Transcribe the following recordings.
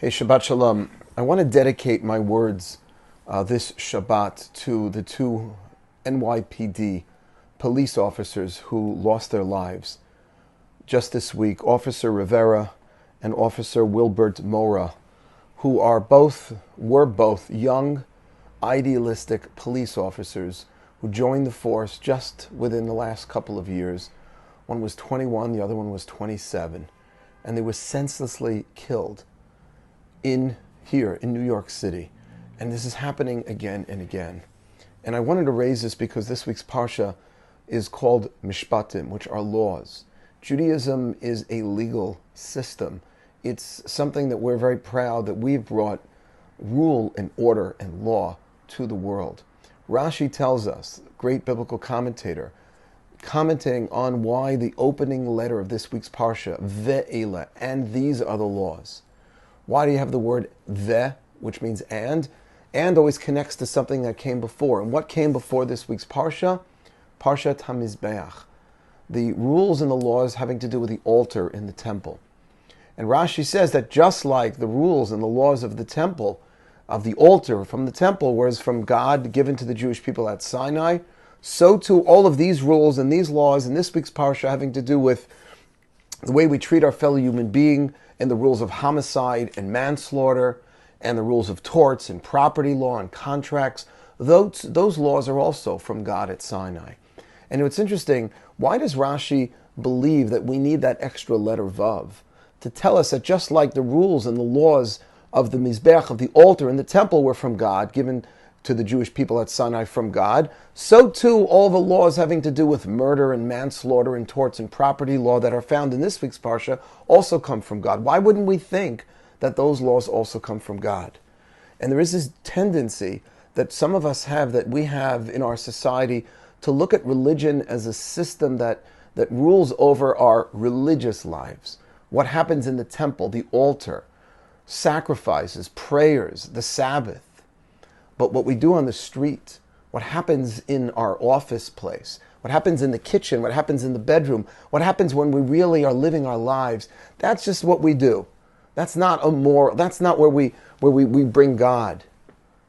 Hey, Shabbat Shalom. I want to dedicate my words this Shabbat to the two NYPD police officers who lost their lives just this week, Officer Rivera and Officer Wilbert Mora, who were both young, idealistic police officers who joined the force just within the last couple of years. One was 21, the other one was 27, and they were senselessly killed here in New York City. And this is happening again and again. And I wanted to raise this because this week's Parsha is called Mishpatim, which are laws. Judaism is a legal system. It's something that we're very proud that we've brought rule and order and law to the world. Rashi tells us, great biblical commentator, commenting on why the opening letter of this week's Parsha, Ve'ela, and these are the laws. Why do you have the word ve, which means and always connects to something that came before. And what came before this week's Parsha? Parshat HaMizbeach. The rules and the laws having to do with the altar in the temple. And Rashi says that just like the rules and the laws of the temple, of the altar from the temple, was from God given to the Jewish people at Sinai, so too all of these rules and these laws in this week's Parsha having to do with the way we treat our fellow human being, and the rules of homicide and manslaughter, and the rules of torts and property law and contracts, those laws are also from God at Sinai. And it's interesting, why does Rashi believe that we need that extra letter Vav to tell us that just like the rules and the laws of the Mizbeach, of the altar in the temple were from God, given to the Jewish people at Sinai from God, so too all the laws having to do with murder and manslaughter and torts and property law that are found in this week's Parsha also come from God. Why wouldn't we think that those laws also come from God? And there is this tendency that some of us have, that we have in our society, to look at religion as a system that rules over our religious lives. What happens in the temple, the altar, sacrifices, prayers, the Sabbath. But what we do on the street, what happens in our office place, what happens in the kitchen, what happens in the bedroom, what happens when we really are living our lives, that's just what we do. That's not that's not where we bring God.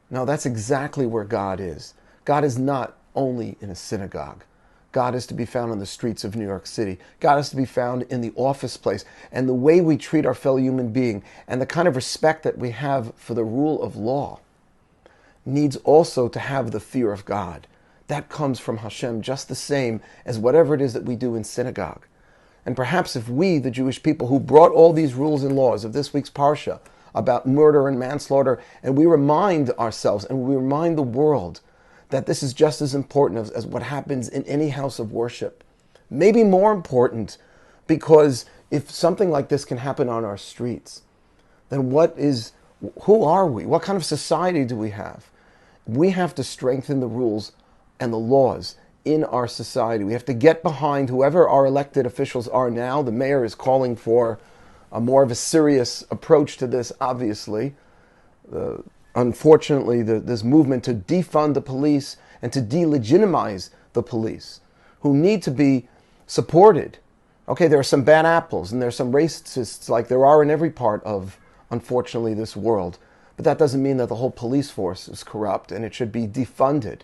No, that's exactly where God is. God is not only in a synagogue. God is to be found on the streets of New York City. God is to be found in the office place. And the way we treat our fellow human being and the kind of respect that we have for the rule of law needs also to have the fear of God. That comes from Hashem just the same as whatever it is that we do in synagogue. And perhaps if we, the Jewish people who brought all these rules and laws of this week's Parsha about murder and manslaughter, and we remind ourselves and we remind the world that this is just as important as what happens in any house of worship. Maybe more important, because if something like this can happen on our streets, then who are we? What kind of society do we have? We have to strengthen the rules and the laws in our society. We have to get behind whoever our elected officials are now. The mayor is calling for a more of a serious approach to this, obviously. Unfortunately, this movement to defund the police and to delegitimize the police, who need to be supported. Okay, there are some bad apples and there are some racists like there are in every part of, unfortunately, this world. But that doesn't mean that the whole police force is corrupt and it should be defunded.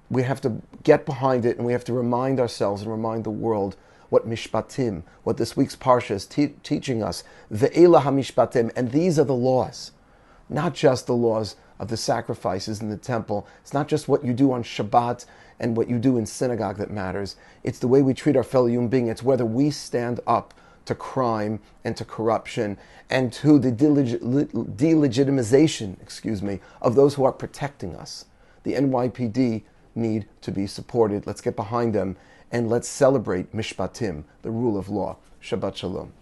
We have to get behind it, and we have to remind ourselves and remind the world what Mishpatim, what this week's Parsha is teaching us. Ve'ela HaMishpatim, and these are the laws. Not just the laws of the sacrifices in the temple. It's not just what you do on Shabbat and what you do in synagogue that matters. It's the way we treat our fellow human being. It's whether we stand up to crime and to corruption and to the delegitimization, of those who are protecting us. The NYPD need to be supported. Let's get behind them and let's celebrate Mishpatim, the rule of law. Shabbat Shalom.